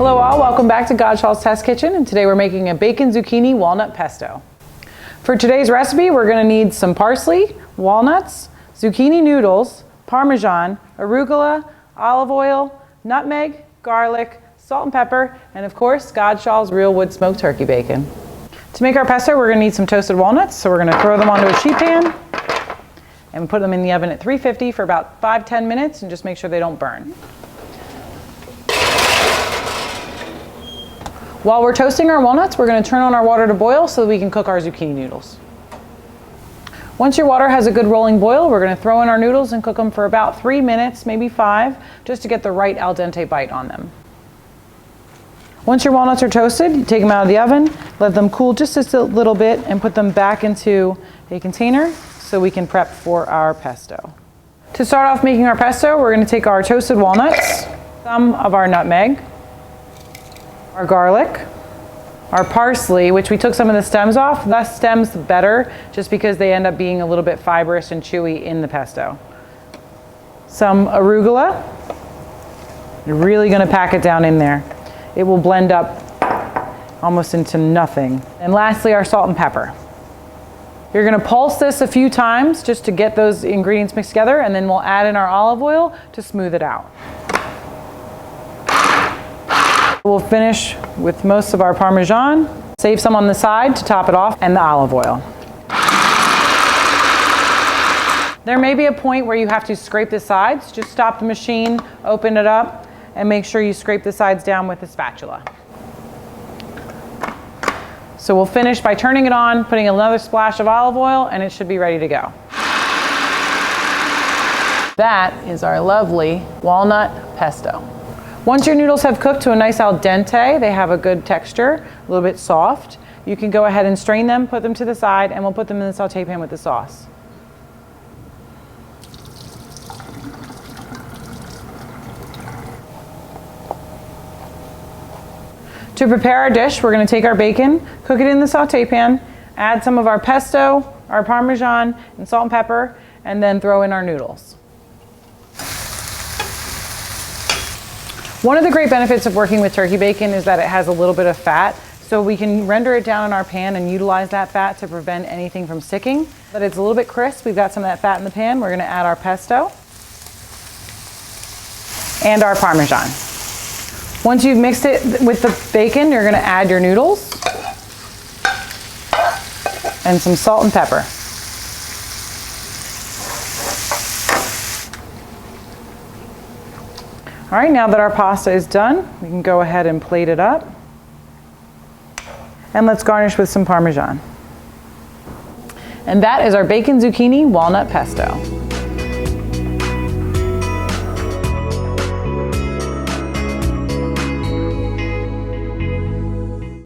Hello all, welcome back to GODSHALL'S Test Kitchen, and today we're making a bacon zucchini walnut pesto. For today's recipe, we're going to need some parsley, walnuts, zucchini noodles, parmesan, arugula, olive oil, nutmeg, garlic, salt and pepper, and of course, GODSHALL'S real wood smoked turkey bacon. To make our pesto, we're going to need some toasted walnuts, so we're going to throw them onto a sheet pan and put them in the oven at 350 for about 5-10 minutes and just make sure they don't burn. While we're toasting our walnuts, we're going to turn on our water to boil so that we can cook our zucchini noodles. Once your water has a good rolling boil, we're going to throw in our noodles and cook them for about 3 minutes, maybe 5, just to get the right al dente bite on them. Once your walnuts are toasted, you take them out of the oven, let them cool just a little bit, and put them back into a container so we can prep for our pesto. To start off making our pesto, we're going to take our toasted walnuts, some of our nutmeg, our garlic, our parsley, which we took some of the stems off. Less stems, the better, just because they end up being a little bit fibrous and chewy in the pesto. Some arugula. You're really going to pack it down in there. It will blend up almost into nothing. And lastly, our salt and pepper. You're going to pulse this a few times just to get those ingredients mixed together, and then we'll add in our olive oil to smooth it out. We'll finish with most of our Parmesan, save some on the side to top it off, and the olive oil. There may be a point where you have to scrape the sides. Just stop the machine, open it up, and make sure you scrape the sides down with the spatula. So we'll finish by turning it on, putting another splash of olive oil, and it should be ready to go. That is our lovely walnut pesto. Once your noodles have cooked to a nice al dente, they have a good texture, a little bit soft, you can go ahead and strain them, put them to the side, and we'll put them in the saute pan with the sauce. To prepare our dish, we're going to take our bacon, cook it in the saute pan, add some of our pesto, our Parmesan, and salt and pepper, and then throw in our noodles. One of the great benefits of working with turkey bacon is that it has a little bit of fat, so we can render it down in our pan and utilize that fat to prevent anything from sticking. But it's a little bit crisp. We've got some of that fat in the pan. We're going to add our pesto and our Parmesan. Once you've mixed it with the bacon, you're going to add your noodles and some salt and pepper. All right, now that our pasta is done, we can go ahead and plate it up. And let's garnish with some Parmesan. And that is our bacon zucchini walnut pesto.